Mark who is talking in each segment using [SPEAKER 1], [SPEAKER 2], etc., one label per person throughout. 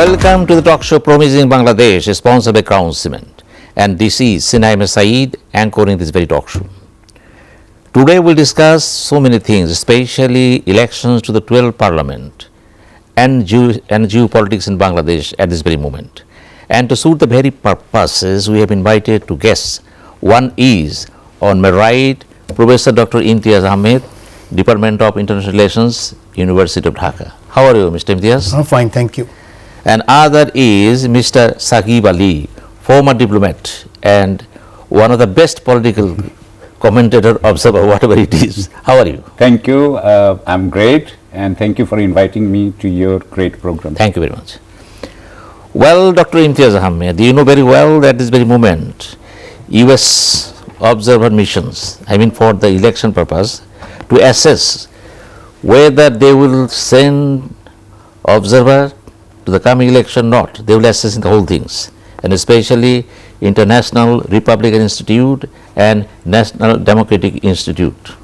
[SPEAKER 1] Welcome to the talk show Promising Bangladesh, sponsored by Crown Cement. And this is Sayeed anchoring this very talk show. Today we'll discuss so many things, especially elections to the 12th Parliament and geopolitics in Bangladesh at this very moment. And to suit the very purposes, we have invited two guests. One is, on my right, Professor Dr. Imtiaz Ahmed, Department of International Relations, University of Dhaka. How are you, Mr. Imtiaz?
[SPEAKER 2] I'm fine, thank you.
[SPEAKER 1] And other is Mr. Saquib Ali, former diplomat and one of the best political commentator, observer, whatever it is. How are you?
[SPEAKER 3] Thank you. I'm great, and thank you for inviting me to your great program.
[SPEAKER 1] Thank you very much. Well, Dr. Imtiaz Ahmed, you know very well that at this very moment, US observer missions, for the election purpose, to assess whether they will send observer to the coming election or not. They will assess the whole things, and especially International Republican Institute and National Democratic Institute.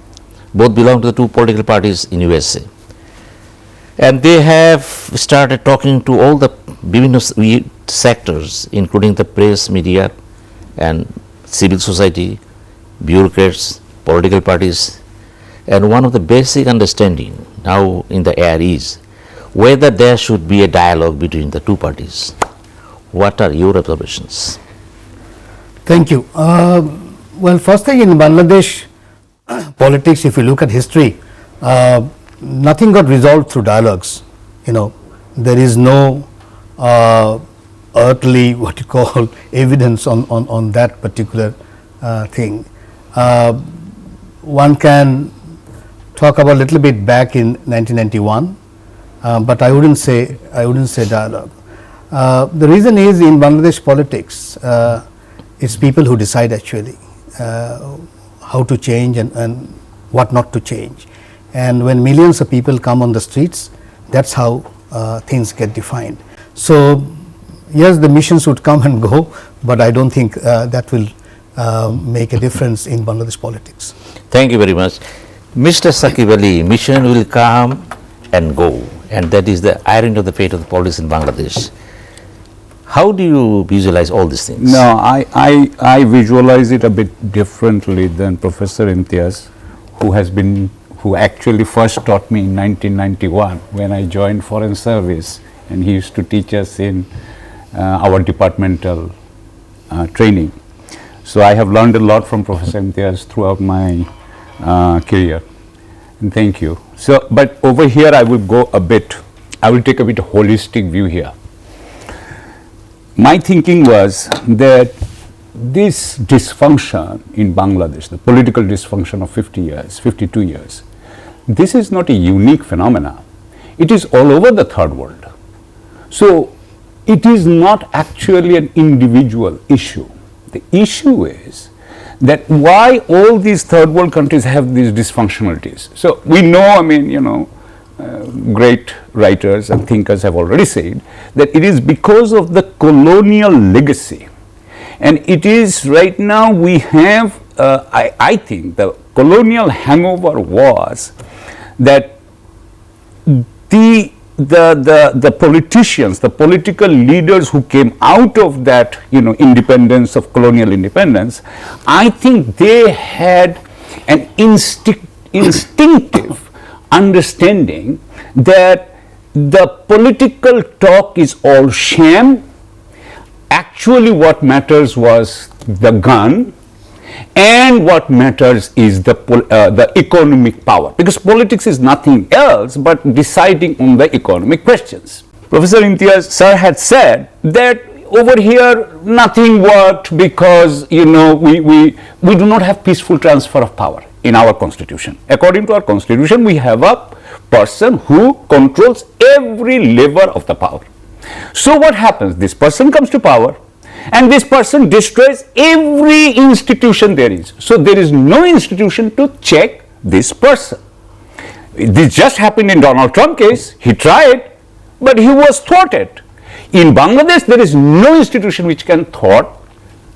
[SPEAKER 1] Both belong to the two political parties in USA. And they have started talking to all the sectors, including the press, media, and civil society, bureaucrats, political parties. And one of the basic understanding now in the air is whether there should be a dialogue between the two parties. What are your observations?
[SPEAKER 2] Thank you. Well, first thing, in Bangladesh politics, if you look at history, nothing got resolved through dialogues. There is no earthly, evidence on that particular thing. One can talk about a little bit back in 1991, but I wouldn't say dialogue. The reason is, in Bangladesh politics, it's people who decide actually how to change and what not to change. And when millions of people come on the streets, that's how things get defined. So yes, the missions would come and go, but I don't think that will make a difference in Bangladesh politics.
[SPEAKER 1] Thank you very much. Mr. Saquib Ali, mission will come and go, and that is the irony of the fate of the politics in Bangladesh. How do you visualize all these things?
[SPEAKER 3] No, I visualize it a bit differently than Professor Imtiaz, who actually first taught me in 1991 when I joined Foreign Service, and he used to teach us in our departmental training. So I have learned a lot from Professor Imtiaz throughout my career, and thank you. So, but over here I will take a bit holistic view here. My thinking was that this dysfunction in Bangladesh, the political dysfunction of 52 years, this is not a unique phenomena. It is all over the third world. So it is not actually an individual issue. The issue is that why all these third world countries have these dysfunctionalities. So we know, great writers and thinkers have already said that it is because of the colonial legacy. And it is right now we have, I think the colonial hangover was that the politicians, the political leaders who came out of that, independence of colonial independence, I think they had an instinctive understanding that the political talk is all sham. Actually, what matters was the gun, and what matters is the economic power, because politics is nothing else but deciding on the economic questions. Professor Imtiaz sir had said that over here nothing worked because we do not have peaceful transfer of power in our constitution. According to our constitution, we have a person who controls every lever of the power. So what happens? This person comes to power, and this person destroys every institution there is. So there is no institution to check this person. This just happened in Donald Trump case. He tried, but he was thwarted. In Bangladesh, there is no institution which can thwart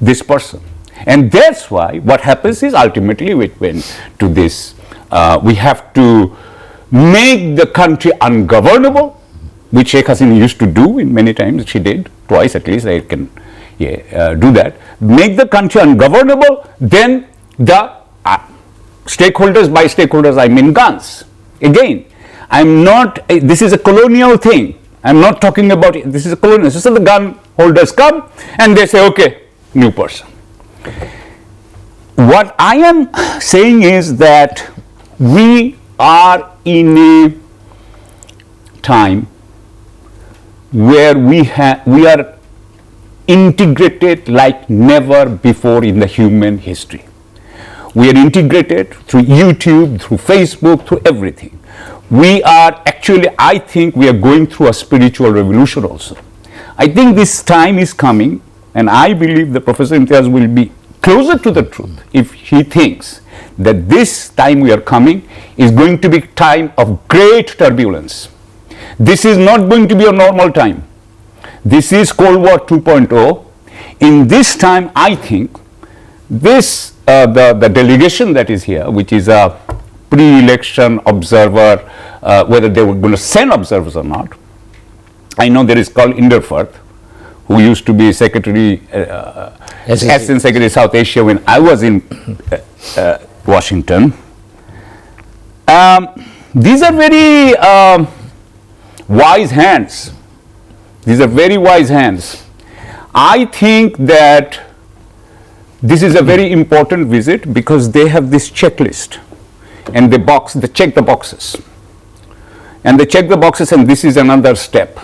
[SPEAKER 3] this person. And that's why what happens is ultimately we went to this, we have to make the country ungovernable, which Sheikh Hasina used to do in many times. She did twice at least. I can do that. Make the country ungovernable. Then the stakeholders, by stakeholders I mean guns. Again, I'm not. This is a colonial thing. I'm not talking about it. This is a colonial. So the gun holders come and they say, okay, new person. What I am saying is that we are in a time where we are integrated like never before in the human history. We are integrated through YouTube, through Facebook, through everything. We are actually, I think we are going through a spiritual revolution also. I think this time is coming, and I believe that Professor Imtiaz will be closer to the truth if he thinks that this time we are coming is going to be time of great turbulence. This is not going to be a normal time. This is Cold War 2.0. In this time, I think this the delegation that is here, which is a pre-election observer, whether they were going to send observers or not. I know there is called Inderfirth, who used to be Secretary, Assistant Secretary South Asia when I was in Washington. These are very wise hands. These are very wise hands. I think that this is a very important visit because they have this checklist and they check the boxes. And they check the boxes, and this is another step.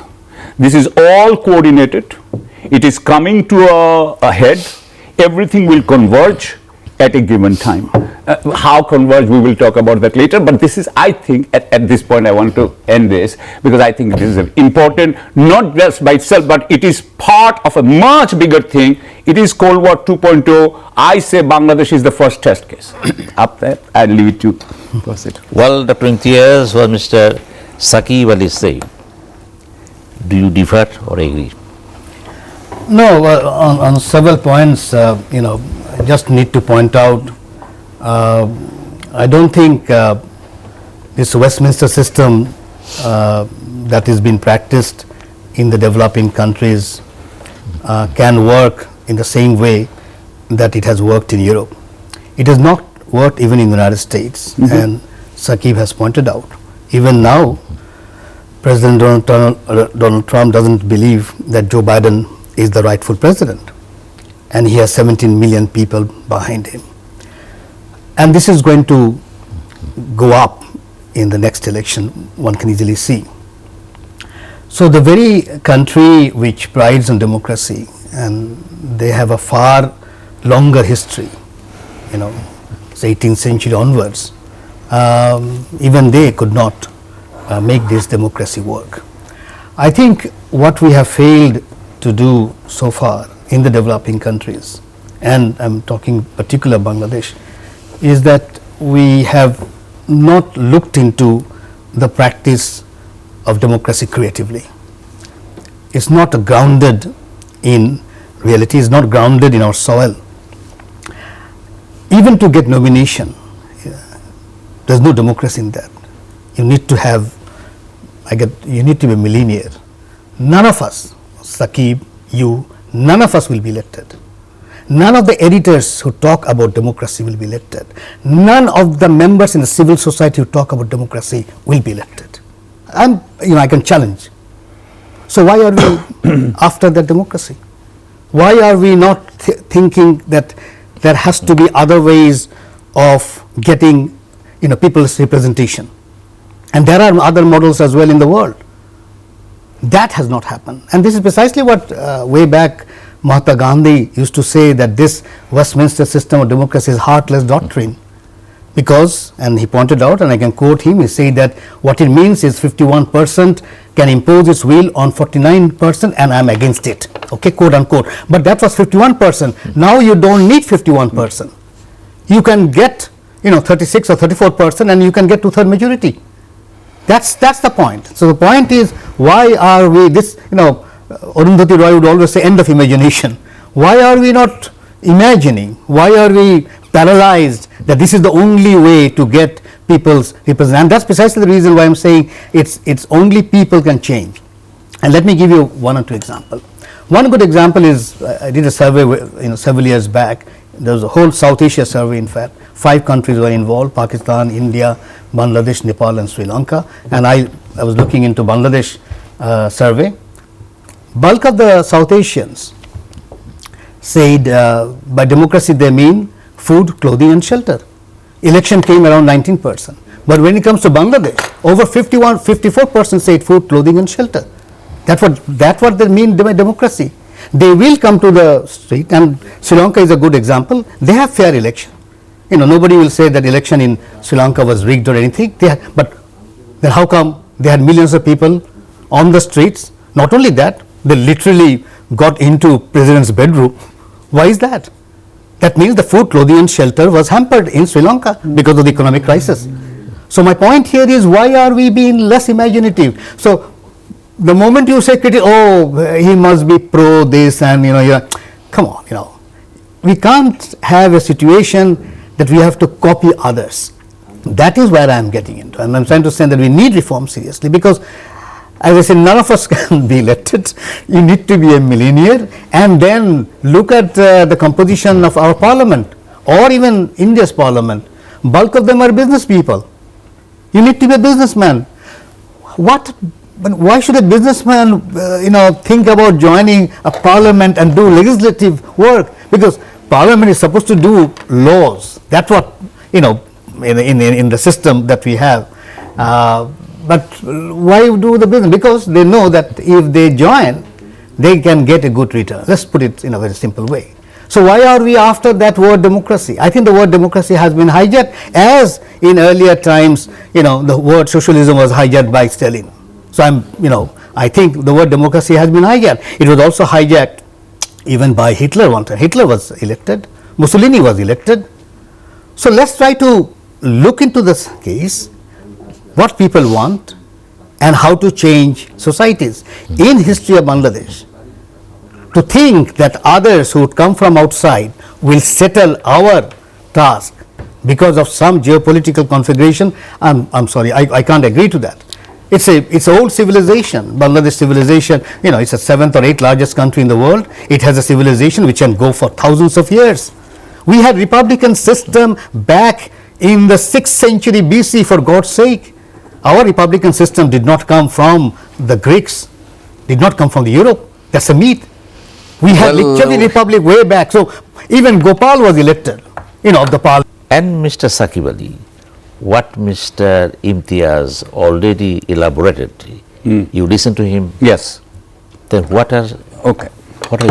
[SPEAKER 3] This is all coordinated. It is coming to a head. Everything will converge at a given time. How converge, we will talk about that later, but this is, I think, at this point I want to end this because I think this is important, not just by itself, but it is part of a much bigger thing. It is Cold War 2.0. I say Bangladesh is the first test case. Up there, I'll leave it to proceed.
[SPEAKER 1] Well, Dr. Imtiaz, what Mr. Saquib Ali said, do you differ or agree?
[SPEAKER 2] No, on several points, I just need to point out, I don't think this Westminster system that is being practiced in the developing countries can work in the same way that it has worked in Europe. It has not worked even in the United States, and Saquib has pointed out. Even now, President Donald Trump doesn't believe that Joe Biden is the rightful president, and he has 17 million people behind him. And this is going to go up in the next election, one can easily see. So the very country which prides on democracy, and they have a far longer history, say 18th century onwards, even they could not make this democracy work. I think what we have failed to do so far in the developing countries, and I'm talking particular Bangladesh, is that we have not looked into the practice of democracy creatively. It's not grounded in reality, it's not grounded in our soil. Even to get nomination, there's no democracy in that. You need to have, you need to be a millionaire. None of us, Saquib, you, none of us will be elected. None of the editors who talk about democracy will be elected. None of the members in the civil society who talk about democracy will be elected. I can challenge. So why are we after that democracy? Why are we not thinking that there has to be other ways of getting, people's representation? And there are other models as well in the world. That has not happened. And this is precisely what way back Mahatma Gandhi used to say, that this Westminster system of democracy is heartless doctrine. Because, and he pointed out, and I can quote him, he said that what it means is 51% can impose its will on 49% and I am against it, okay, quote unquote. But that was 51%. Now you don't need 51%. You can get 36 or 34% and you can get 2/3 majority. That's the point. So the point is, why are we this, Arundhati Roy would always say end of imagination. Why are we not imagining? Why are we paralyzed that this is the only way to get people's representation? And that's precisely the reason why I'm saying it's only people can change. And let me give you one or two examples. One good example is, I did a survey several years back. There was a whole South Asia survey, in fact. 5 countries were involved: Pakistan, India, Bangladesh, Nepal and Sri Lanka. And I was looking into Bangladesh survey. Bulk of the South Asians said by democracy they mean food, clothing and shelter. Election came around 19%. But when it comes to Bangladesh, over 54% said food, clothing and shelter. That's what they mean by democracy. They will come to the street, and Sri Lanka is a good example. They have fair election. Nobody will say that election in Sri Lanka was rigged or anything. But then how come they had millions of people on the streets? Not only that, they literally got into president's bedroom. Why is that? That means the food, clothing and shelter was hampered in Sri Lanka because of the economic crisis. So my point here is, why are we being less imaginative? So the moment you say he must be pro this and come on, we can't have a situation that we have to copy others. That is where I am getting into, and I'm trying to say that we need reform seriously, because as I said, none of us can be elected. You need to be a millionaire, and then look at the composition of our parliament or even India's parliament. Bulk of them are business people. You need to be a businessman. But why should a businessman think about joining a parliament and do legislative work? Because parliament is supposed to do laws. That's what in the system that we have. But why do the business? Because they know that if they join, they can get a good return. Let's put it in a very simple way. So why are we after that word democracy? I think the word democracy has been hijacked, as in earlier times, the word socialism was hijacked by Stalin. So I think the word democracy has been hijacked. It was also hijacked even by Hitler one time. Hitler was elected. Mussolini was elected. So let's try to look into this case, what people want and how to change societies. In history of Bangladesh, to think that others who would come from outside will settle our task because of some geopolitical configuration, I'm sorry, I can't agree to that. It's an old civilization. Bangladesh civilization, it's the 7th or 8th largest country in the world. It has a civilization which can go for thousands of years. We had republican system back in the 6th century BC, for God's sake. Our republican system did not come from the Greeks, did not come from the Europe. That's a myth. We had literally republic way back. So even Gopal was elected, of the parliament.
[SPEAKER 1] And Mr. Saquib Ali, what Mr. Imtiaz already elaborated, you listen to him.
[SPEAKER 3] Yes.
[SPEAKER 1] Then what are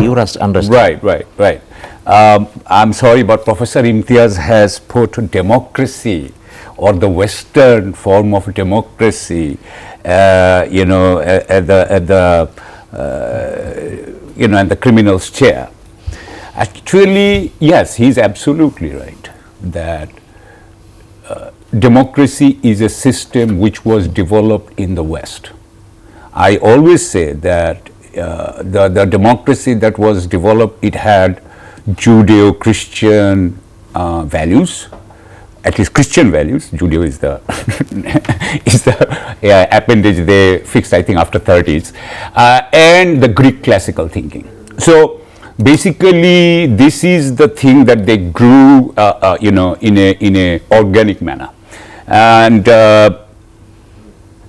[SPEAKER 1] your understanding?
[SPEAKER 3] Right. I'm sorry, but Professor Imtiaz has put democracy, or the Western form of democracy, at the criminal's chair. Actually, yes, he's absolutely right that democracy is a system which was developed in the West. I always say that the democracy that was developed, it had Judeo-Christian values, at least Christian values. Judeo is the appendage they fixed, I think, after 30s, and the Greek classical thinking. So basically, this is the thing that they grew, in a organic manner, and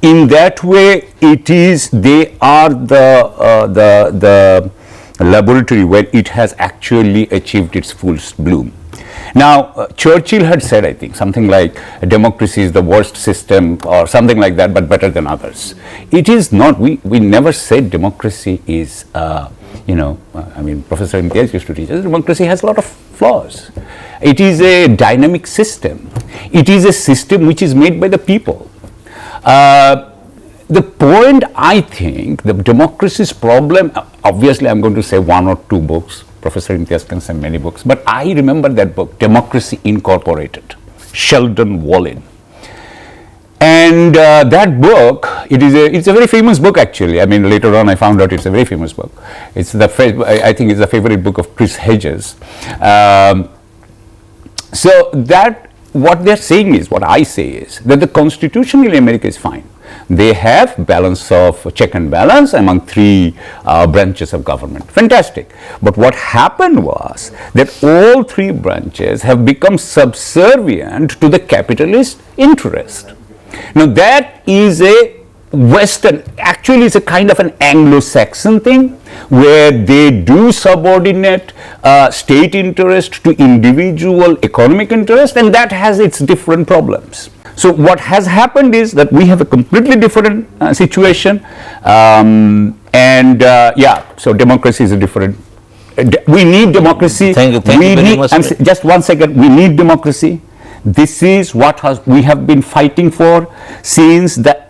[SPEAKER 3] in that way, they are the laboratory where it has actually achieved its full bloom. Now, Churchill had said, I think, something like democracy is the worst system or something like that, but better than others. It is not. We never said democracy is, Professor Imtiaz used to teach us, democracy has a lot of flaws. It is a dynamic system. It is a system which is made by the people. The point, I think, the democracy's problem, obviously I'm going to say one or two books. Professor Imtiaz can say many books, but I remember that book, Democracy Incorporated, Sheldon Wallen. And that book, it's a very famous book actually. I mean, later on I found out it's a very famous book. I think it's the favorite book of Chris Hedges. So that, what they're saying is, what I say is, that the Constitution in America is fine, They have balance of check and balance among three branches of government. Fantastic. But what happened was that all three branches have become subservient to the capitalist interest. Now that is a Western, actually it's a kind of an Anglo-Saxon thing where they do subordinate state interest to individual economic interest, and that has its different problems. So what has happened is that we have a completely different situation, so democracy is a different. We need democracy.
[SPEAKER 1] Thank you very much.
[SPEAKER 3] Just one second. We need democracy. This is what we have been fighting for since the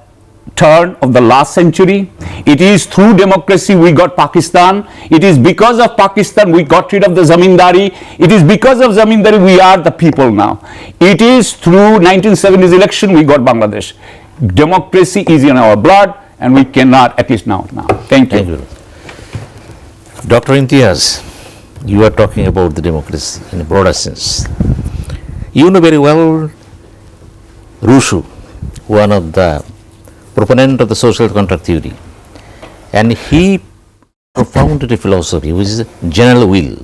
[SPEAKER 3] turn of the last century. It is through democracy we got Pakistan. It is because of Pakistan we got rid of the zamindari. It is because of zamindari we are the people now. It is through 1970s election we got Bangladesh. Democracy is in our blood, and we cannot, at least now. Thank you.
[SPEAKER 1] Dr. Imtiaz, you are talking about the democracy in a broader sense. You know very well Rushu, one of the proponent of the social contract theory, and he propounded a philosophy which is general will,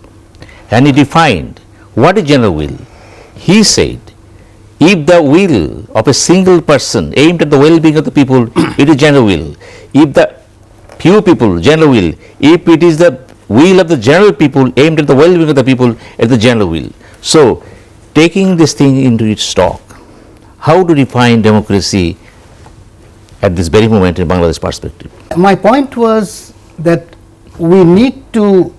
[SPEAKER 1] and he defined what is general will. He said, if the will of a single person aimed at the well-being of the people, it is general will. If the few people, general will. If it is the will of the general people aimed at the well-being of the people, it is the general will. So, taking this thing into its stock, how to define democracy at this very moment in Bangladesh perspective?
[SPEAKER 2] My point was that we need to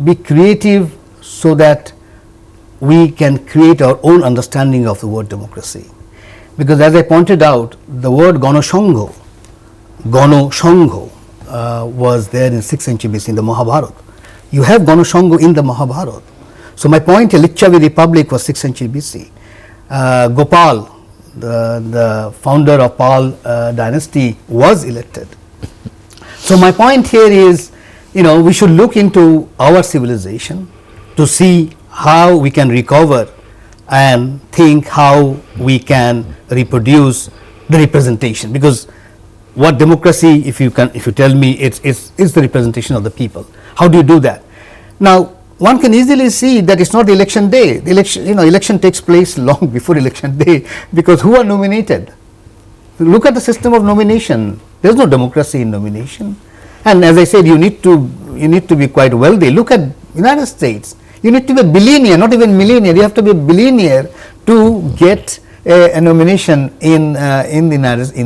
[SPEAKER 2] be creative so that we can create our own understanding of the word democracy. Because as I pointed out, the word Ganosangho was there in 6th century BC in the Mahabharata. You have Ganosangho in the Mahabharata. So my point, a Lichavi republic was 6th century BC. Gopal, the founder of Pal dynasty, was elected. So my point here is, we should look into our civilization to see how we can recover and think how we can reproduce the representation. Because what democracy, if you tell me, it's the representation of the people. How do you do that? Now, one can easily see that it's not election day. The election takes place long before election day, because who are nominated? Look at the system of nomination. There's no democracy in nomination. And as I said, you need to be quite wealthy. Look at United States. You need to be a billionaire, not even millionaire. You have to be a billionaire to get a nomination in the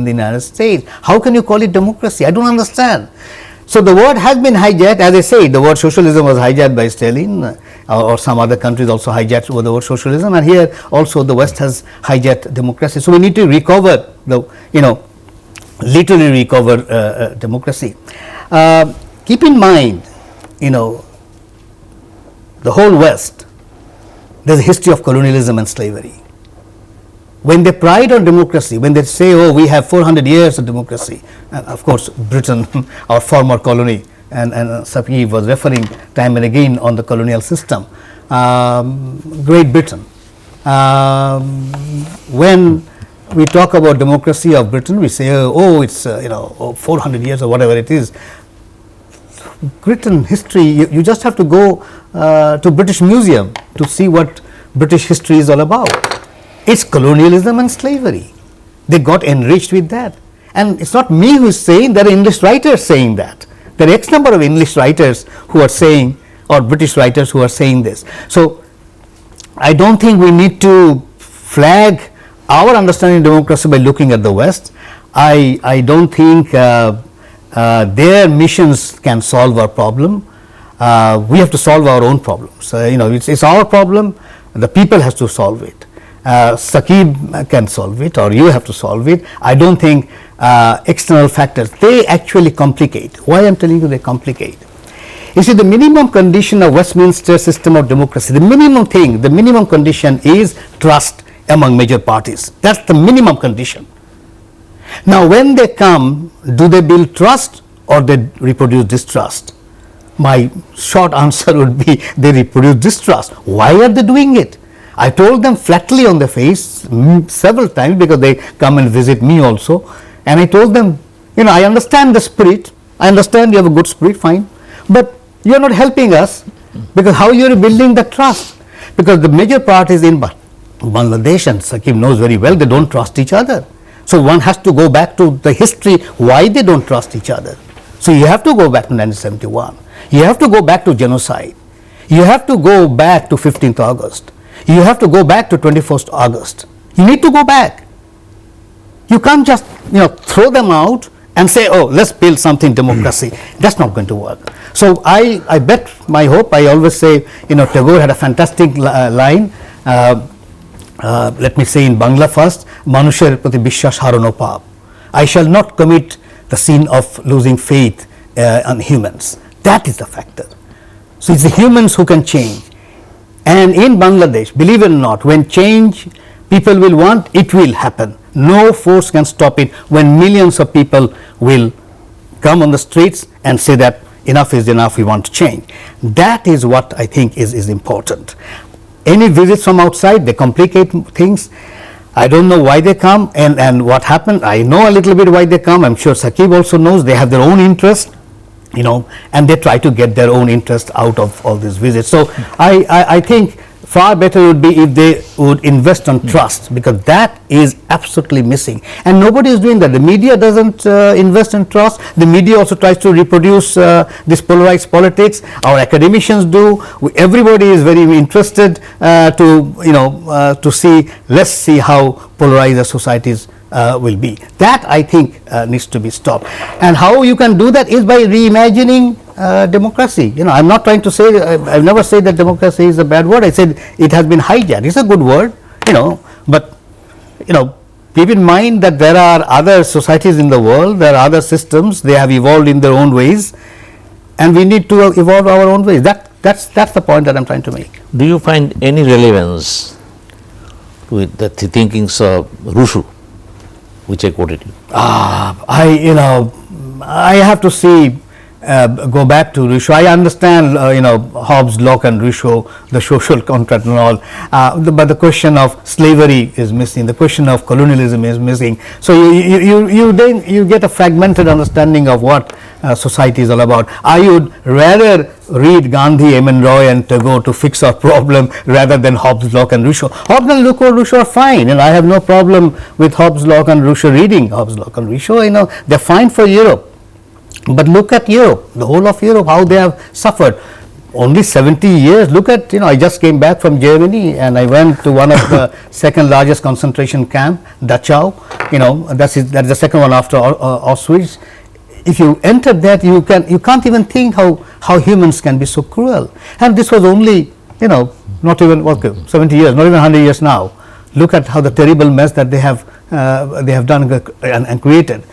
[SPEAKER 2] United States. How can you call it democracy? I don't understand. So the word has been hijacked. As I say, the word socialism was hijacked by Stalin, or some other countries also hijacked the word socialism, and here also the West has hijacked democracy. So we need to recover literally recover democracy. Keep in mind, the whole West, there's a history of colonialism and slavery. When they pride on democracy, when they say, oh, we have 400 years of democracy, and of course Britain, our former colony, and Saquib was referring time and again on the colonial system, Great Britain. When we talk about democracy of Britain, we say, oh, it's 400 years or whatever it is. Britain history, you just have to go to British Museum to see what British history is all about. It's colonialism and slavery. They got enriched with that. And it's not me who's saying, there are English writers saying that. There are X number of English writers who are saying, or British writers who are saying this. So I don't think we need to flag our understanding of democracy by looking at the West. I don't think their missions can solve our problem. We have to solve our own problems. It's our problem. The people has to solve it. Saquib can solve it, or you have to solve it. I don't think external factors, they actually complicate. Why I'm telling you they complicate? You see, the minimum condition of Westminster system of democracy, the minimum thing, the minimum condition is trust among major parties. That's the minimum condition. Now, when they come, do they build trust or they reproduce distrust? My short answer would be they reproduce distrust. Why are they doing it? I told them flatly on the face several times, because they come and visit me also. And I told them, I understand the spirit, I understand you have a good spirit, fine, but you are not helping us, because how you are building the trust? Because the major part is in Bangladesh, and Saquib knows very well, they don't trust each other. So one has to go back to the history why they don't trust each other. So you have to go back to 1971. You have to go back to genocide. You have to go back to 15th August. You have to go back to 21st August. You need to go back. You can't just throw them out and say, oh, let's build something democracy. That's not going to work. So I bet my hope, I always say, Tagore had a fantastic line. Let me say in Bangla first, Manusher proti bishwas harano pap. I shall not commit the sin of losing faith on humans. That is the factor. So it's the humans who can change. And in Bangladesh, believe it or not, when change people will want, it will happen. No force can stop it when millions of people will come on the streets and say that enough is enough, we want to change. That is what I think is important. Any visits from outside, they complicate things. I don't know why they come and what happened. I know a little bit why they come. I'm sure Saquib also knows. They have their own interest, and they try to get their own interest out of all these visits. So I think far better would be if they would invest on trust, because that is absolutely missing. And nobody is doing that. The media doesn't invest in trust. The media also tries to reproduce this polarized politics. Our academicians do. Everybody is very interested to see, let's see how polarized the societies will be. That I think needs to be stopped. And how you can do that is by reimagining democracy. I'm not trying to say, I've never said that democracy is a bad word. I said it has been hijacked. It's a good word, but keep in mind that there are other societies in the world, there are other systems, they have evolved in their own ways, and we need to evolve our own ways. That's the point that I'm trying to make.
[SPEAKER 1] Do you find any relevance with the thinkings of Rousseau, which I quoted you?
[SPEAKER 2] I have to see. Go back to Rousseau. I understand, Hobbes, Locke, and Rousseau, the social contract and all, but the question of slavery is missing. The question of colonialism is missing. So you get a fragmented understanding of what society is all about. I would rather read Gandhi, M.N. Roy, and Tagore to fix our problem rather than Hobbes, Locke, and Rousseau. Hobbes and Rousseau are fine, and I have no problem with Hobbes, Locke, and Rousseau reading Hobbes, Locke, and Rousseau. They're fine for Europe. But look at Europe, the whole of Europe, how they have suffered. Only 70 years. Look at, I just came back from Germany and I went to one of the second largest concentration camp, Dachau. That's the second one after Auschwitz. If you enter that, you can't even think how humans can be so cruel. And this was only, not even 70 years, not even 100 years now. Look at how the terrible mess that they have done and created.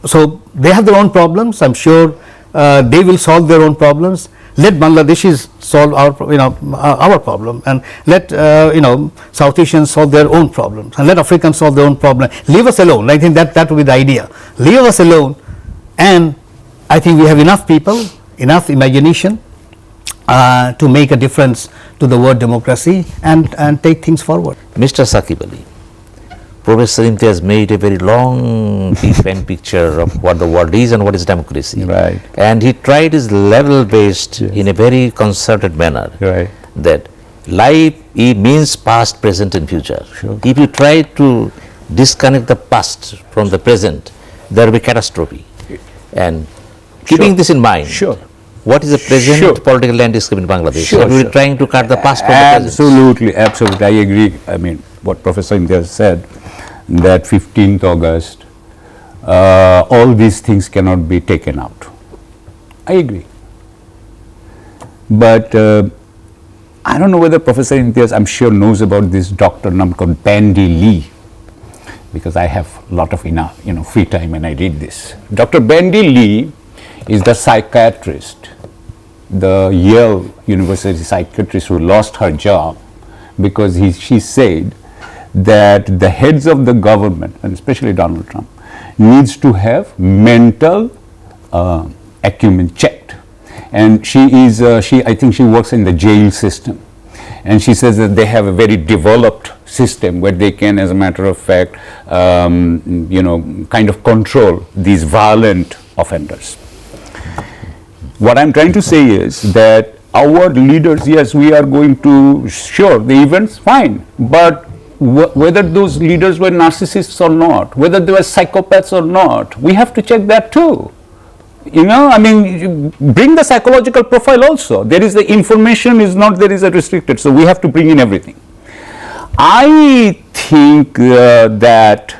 [SPEAKER 2] So they have their own problems. I'm sure they will solve their own problems. Let Bangladeshis solve our problem, and let South Asians solve their own problems, and let Africans solve their own problem. Leave us alone. I think that would be the idea. Leave us alone, and I think we have enough people, enough imagination to make a difference to the word democracy and take things forward.
[SPEAKER 1] Mr. Saquib Ali, Professor Imtiaz made a very long pen picture of what the world is and what is democracy.
[SPEAKER 3] Right.
[SPEAKER 1] And he tried his level-based in a very concerted manner.
[SPEAKER 3] Right.
[SPEAKER 1] That life means past, present, and future.
[SPEAKER 3] Sure.
[SPEAKER 1] If you try to disconnect the past from the present, there will be catastrophe. And keeping this in mind, what is the present political landscape in Bangladesh? Are we trying to cut the past from the present?
[SPEAKER 3] Absolutely. I agree. I mean, what Professor Imtiaz said, that 15th August, all these things cannot be taken out. I agree. But I don't know whether Professor Imtiaz, I'm sure, knows about this doctor called Bandy Lee, because I have a lot of free time and I read this. Dr. Bandy Lee is the psychiatrist, the Yale University psychiatrist who lost her job because she said that the heads of the government, and especially Donald Trump, needs to have mental acumen checked. And I think she works in the jail system. And she says that they have a very developed system where they can, as a matter of fact, kind of control these violent offenders. What I'm trying to say is that our leaders, yes, we are going to, sure, the events, fine, but whether those leaders were narcissists or not, whether they were psychopaths or not, we have to check that too. I mean, bring the psychological profile also. There is the information is not, there is a restricted, so we have to bring in everything. I think that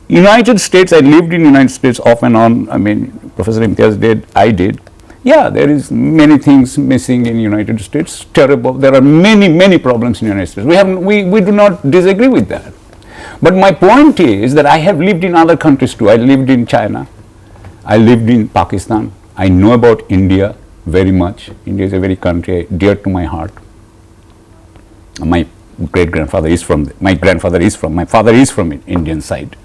[SPEAKER 3] United States, I lived in United States off and on, I mean, Professor Imtiaz did, I did. Yeah, there is many things missing in United States, terrible. There are many problems in United States. We do not disagree with that. But my point is that I have lived in other countries too. I lived in China. I lived in Pakistan. I know about India very much. India is a very country dear to my heart. My great-grandfather is from, my father is from Indian side.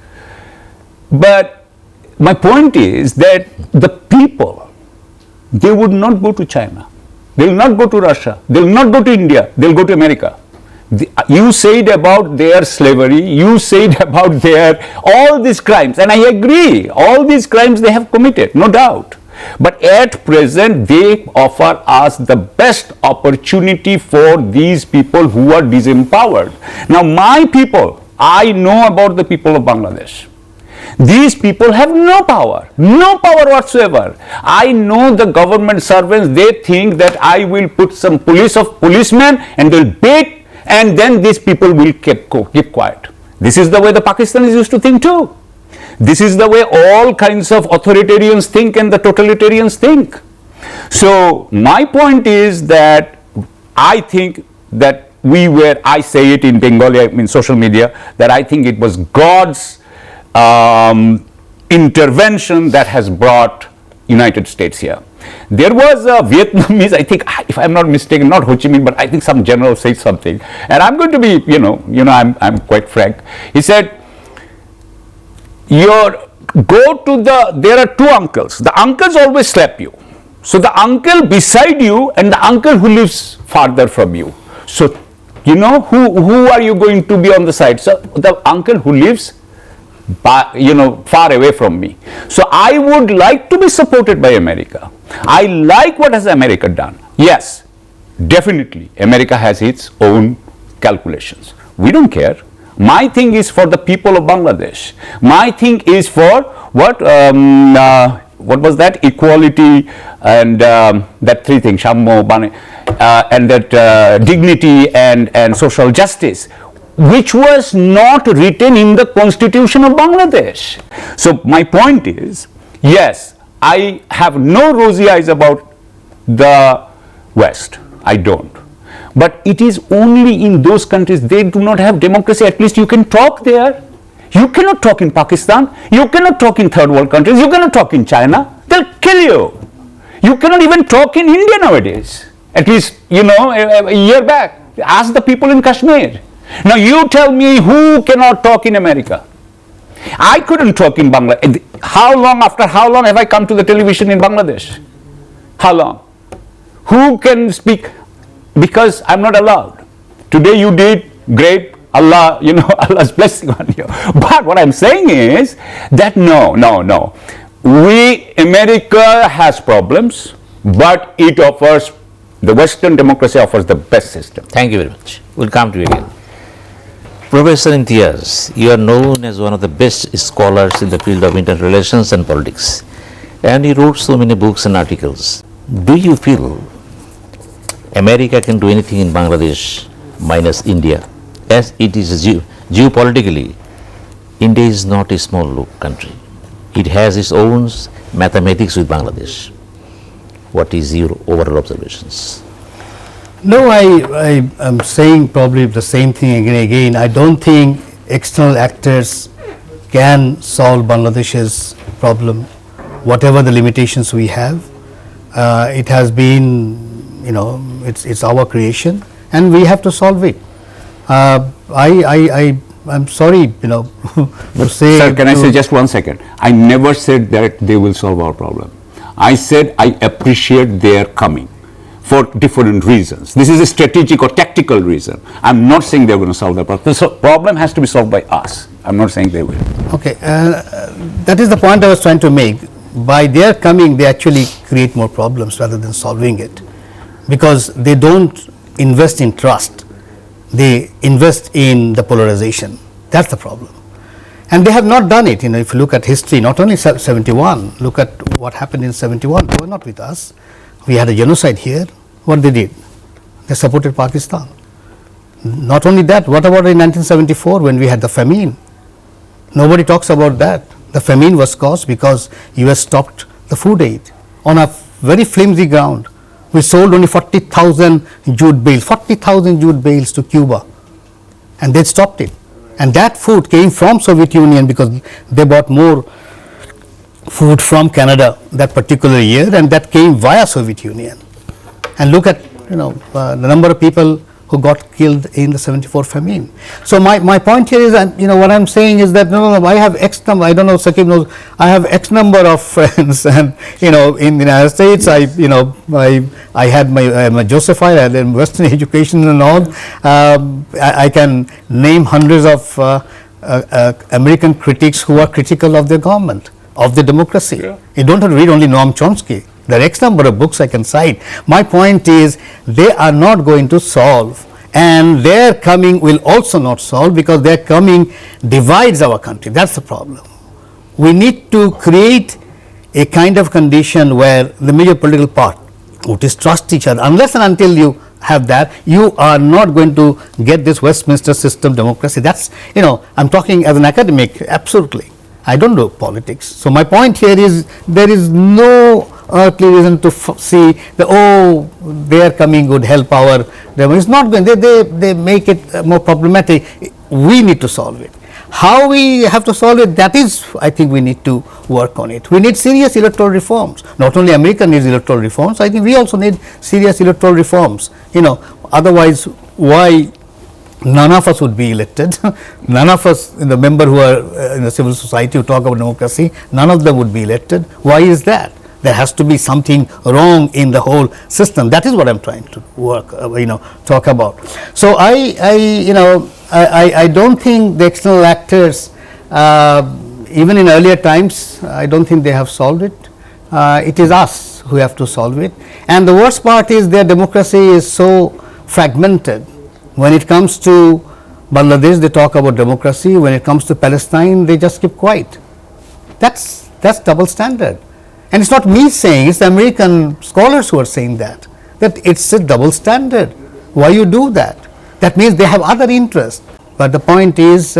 [SPEAKER 3] But my point is that the people, they would not go to China, they will not go to Russia, they will not go to India, they will go to America. You said about their slavery, you said about their, all these crimes, and I agree, all these crimes they have committed, no doubt. But at present, they offer us the best opportunity for these people who are disempowered. Now, my people, I know about the people of Bangladesh. These people have no power whatsoever. I know the government servants, they think that I will put some policemen and they'll beat, and then these people will keep quiet. This is the way the Pakistanis used to think too. This is the way all kinds of authoritarians think and the totalitarians think. So my point is that I think that I say it in Bengali, I mean social media, that I think it was God's intervention that has brought United States here. There was a Vietnamese, I think, if I'm not mistaken, not Ho Chi Minh, but I think some general said something, and I'm going to be, I'm quite frank. He said, there are two uncles. The uncles always slap you. So the uncle beside you and the uncle who lives farther from you. So, who are you going to be on the side? So the uncle who lives far away from me. So I would like to be supported by America. I like what has America done. Yes, definitely, America has its own calculations. We don't care. My thing is for the people of Bangladesh. My thing is for what was that? Equality and that three things, Shammo, and that dignity and social justice, which was not written in the constitution of Bangladesh. So my point is, yes, I have no rosy eyes about the West. I don't. But it is only in those countries, they do not have democracy. At least you can talk there. You cannot talk in Pakistan. You cannot talk in third world countries. You cannot talk in China. They'll kill you. You cannot even talk in India nowadays. At least, a year back. Ask the people in Kashmir. Now you tell me who cannot talk in America? I couldn't talk in Bangladesh. After how long have I come to the television in Bangladesh? How long? Who can speak? Because I'm not allowed. Today you did great, Allah, Allah's blessing on you. But what I'm saying is that no. America has problems, but it offers, the Western democracy offers the best system.
[SPEAKER 1] Thank you very much. We'll come to you again. Professor Imtiaz, you are known as one of the best scholars in the field of international relations and politics, and you wrote so many books and articles. Do you feel America can do anything in Bangladesh minus India? As it is geopolitically, India is not a small country. It has its own mathematics with Bangladesh. What is your overall observations?
[SPEAKER 2] No, I am saying probably the same thing again and again. I don't think external actors can solve Bangladesh's problem, whatever the limitations we have. It has been, it's our creation, and we have to solve it. I'm sorry, to say.
[SPEAKER 3] Sir, can I say just 1 second? I never said that they will solve our problem. I said I appreciate their coming. for different reasons. This is a strategic or tactical reason. I'm not saying they're going to solve the problem. The problem has to be solved by us. I'm not saying they will.
[SPEAKER 2] Okay, that is the point I was trying to make. By their coming, they actually create more problems rather than solving it, because they don't invest in trust. They invest in the polarization. That's the problem. And they have not done it. If you look at history, not only 71, look at what happened in 71. They were not with us. We had a genocide here. What they did? They supported Pakistan. Not only that, what about in 1974 when we had the famine? Nobody talks about that. The famine was caused because US stopped the food aid on a very flimsy ground. We sold only 40,000 jute bales, 40,000 jute bales to Cuba, and they stopped it. And that food came from Soviet Union because they bought more food from Canada that particular year, and that came via Soviet Union. And look at the number of people who got killed in the 74 famine. So my point here is that what I'm saying is that no, I have X number. I don't know, Saquib knows. I have X number of friends, and in the United States, I had my Josephite, I had Western education and all. I can name hundreds of American critics who are critical of their government, of the democracy. Yeah. You don't have to read only Noam Chomsky. There are X number of books I can cite. My point is they are not going to solve, and their coming will also not solve, because their coming divides our country. That's the problem. We need to create a kind of condition where the major political party would trust each other. Unless and until you have that, you are not going to get this Westminster system democracy. That's, I'm talking as an academic, absolutely. I don't do politics. So my point here is there is no earthly reason to see that they are coming would help our. It's not going. They make it more problematic. We need to solve it. How we have to solve it? That is, I think we need to work on it. We need serious electoral reforms. Not only America needs electoral reforms. I think we also need serious electoral reforms. Otherwise, why? None of us would be elected. None of us, the member who are in the civil society who talk about democracy, none of them would be elected. Why is that? There has to be something wrong in the whole system. That is what I'm trying to talk about. So I don't think the external actors, even in earlier times, I don't think they have solved it. It is us who have to solve it. And the worst part is their democracy is so fragmented. When it comes to Bangladesh, they talk about democracy. When it comes to Palestine, they just keep quiet. That's double standard. And it's not me saying, it's the American scholars who are saying that it's a double standard. Why you do that? That means they have other interests. But the point is,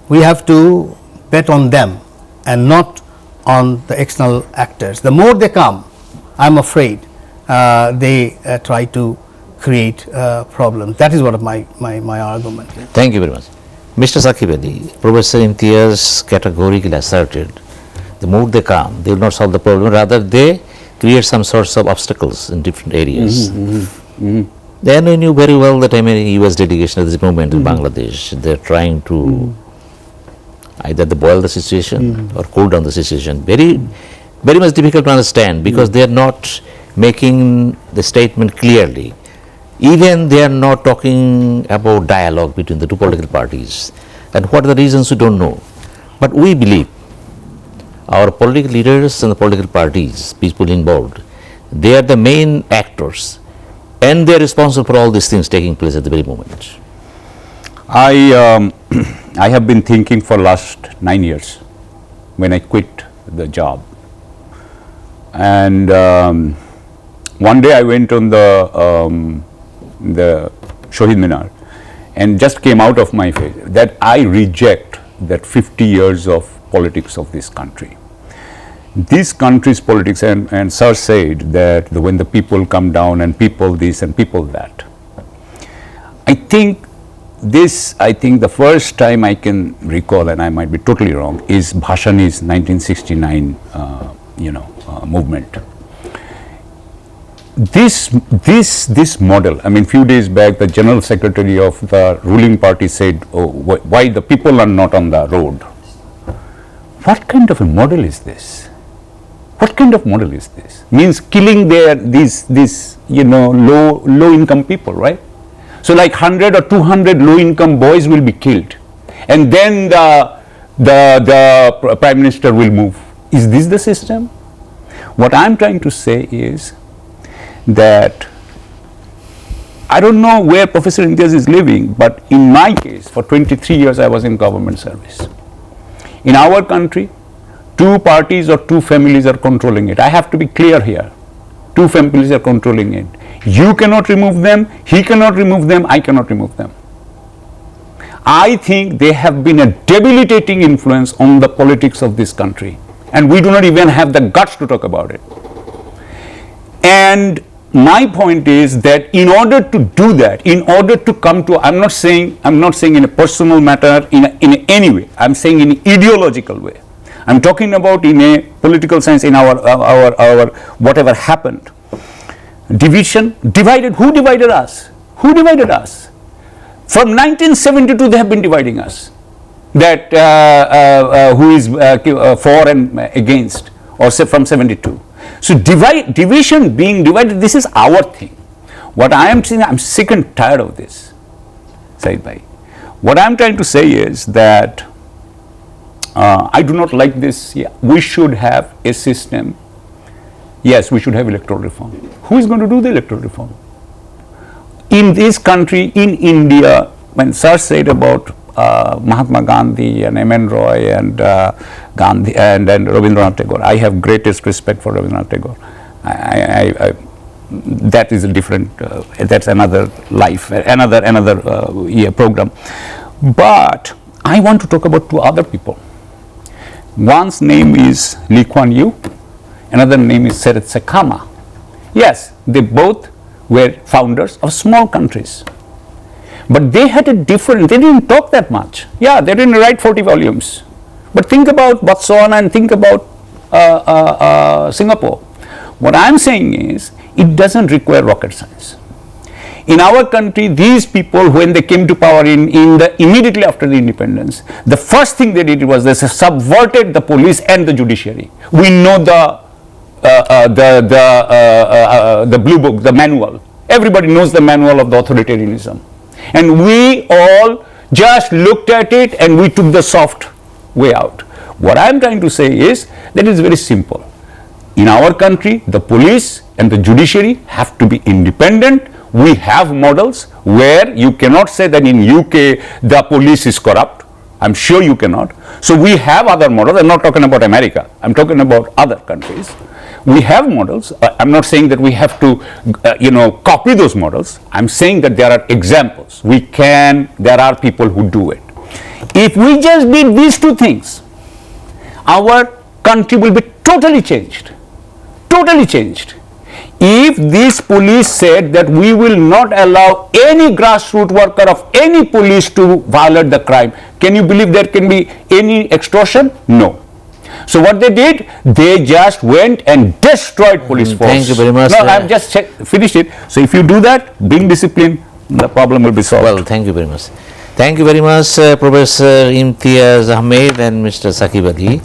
[SPEAKER 2] we have to bet on them and not on the external actors. The more they come, I'm afraid they try to create problems. That is what my argument is.
[SPEAKER 1] Thank you very much. Mr. Saquib Ali, Professor Imtiaz categorically asserted the more they come, they will not solve the problem, rather they create some sorts of obstacles in different areas. They knew very well that US delegation at this moment in Bangladesh, they're trying to either they boil the situation or cool down the situation. Very much difficult to understand, because they are not making the statement clearly. Even they are not talking about dialogue between the two political parties. And what are the reasons, we don't know. But we believe our political leaders and the political parties, people involved, they are the main actors, and they are responsible for all these things taking place at the very moment.
[SPEAKER 3] I have been thinking for last 9 years when I quit the job. And one day I went on the Shahid Minar, and just came out of my face that I reject that 50 years of politics of this country. This country's politics, and Sir said that when the people come down and people this and people that. I think the first time I can recall, and I might be totally wrong, is Bhashani's 1969 movement. This model, I mean, few days back, the General Secretary of the ruling party said, why the people are not on the road? What kind of a model is this? What kind of model is this? Means killing these low income people, right? So like 100 or 200 low income boys will be killed, and then the Prime Minister will move. Is this the system? What I'm trying to say is that I don't know where Professor Imtiaz is living, but in my case, for 23 years I was in government service. In our country, 2 parties or 2 families are controlling it. I have to be clear here. 2 families are controlling it. You cannot remove them, he cannot remove them, I cannot remove them. I think they have been a debilitating influence on the politics of this country, and we do not even have the guts to talk about it. And my point is that in order to do that, in order to come to, I'm not saying in a personal matter in any way, I'm saying in an ideological way. I'm talking about in a political sense, in our whatever happened. Division, divided, who divided us? Who divided us? From 1972 they have been dividing us. That who is for and against, or say from 72. So division being divided, this is our thing. What I am saying, I'm sick and tired of this, Sayeed bhai. What I'm trying to say is that I do not like this. Yeah, we should have a system. Yes, we should have electoral reform. Who is going to do the electoral reform? In this country, in India, when Sir said about Mahatma Gandhi and M.N. Roy and Gandhi and Rabindranath Tagore, I have greatest respect for Rabindranath Tagore. That is a different, that's another life, another program. But I want to talk about 2 other people. One's name is Lee Kuan Yew, another name is Seret Sekama. Yes, they both were founders of small countries. But they had a different, they didn't talk that much. Yeah, they didn't write 40 volumes. But think about Botswana and think about Singapore. What I'm saying is, it doesn't require rocket science. In our country, these people, when they came to power immediately after the independence, the first thing they did was they subverted the police and the judiciary. We know the blue book, the manual. Everybody knows the manual of the authoritarianism. And we all just looked at it and we took the soft way out. What I am trying to say is that it's very simple. In our country, the police and the judiciary have to be independent. We have models where you cannot say that in UK the police is corrupt. I'm sure you cannot. So we have other models. I'm not talking about America. I'm talking about other countries. We have models. I'm not saying that we have to, copy those models. I'm saying that there are examples. There are people who do it. If we just did these 2 things, our country will be totally changed. Totally changed. If this police said that we will not allow any grassroots worker of any police to violate the crime, can you believe there can be any extortion? No. So what they did, they just went and destroyed police force.
[SPEAKER 1] Thank you very much.
[SPEAKER 3] No, I've just finished it. So if you do that, bring discipline, the problem will be solved.
[SPEAKER 1] Well, thank you very much. Thank you very much, Professor Imtiaz Ahmed and Mr. Saquib Ali,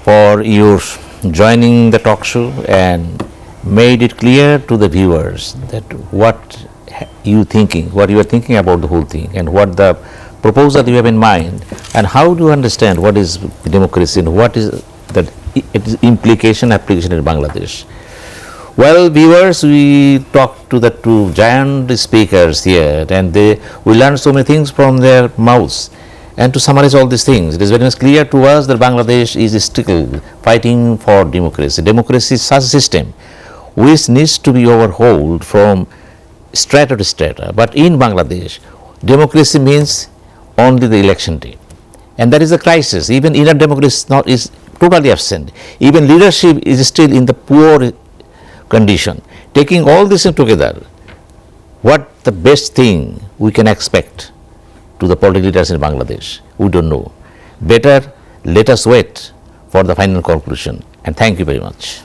[SPEAKER 1] for your joining the talk show and made it clear to the viewers that what you are thinking about the whole thing, and what the proposal you have in mind, and how do you understand what is democracy and what is the application in Bangladesh. Well, viewers, we talked to the 2 giant speakers here, and we learned so many things from their mouths. And to summarize all these things, it is very much clear to us that Bangladesh is still fighting for democracy. Democracy is such a system which needs to be overhauled from strata to strata. But in Bangladesh, democracy means only the election day. And that is a crisis. Even inner democracy is totally absent. Even leadership is still in the poor condition. Taking all this together, what the best thing we can expect to the political leaders in Bangladesh? We don't know. Better let us wait for the final conclusion. And thank you very much.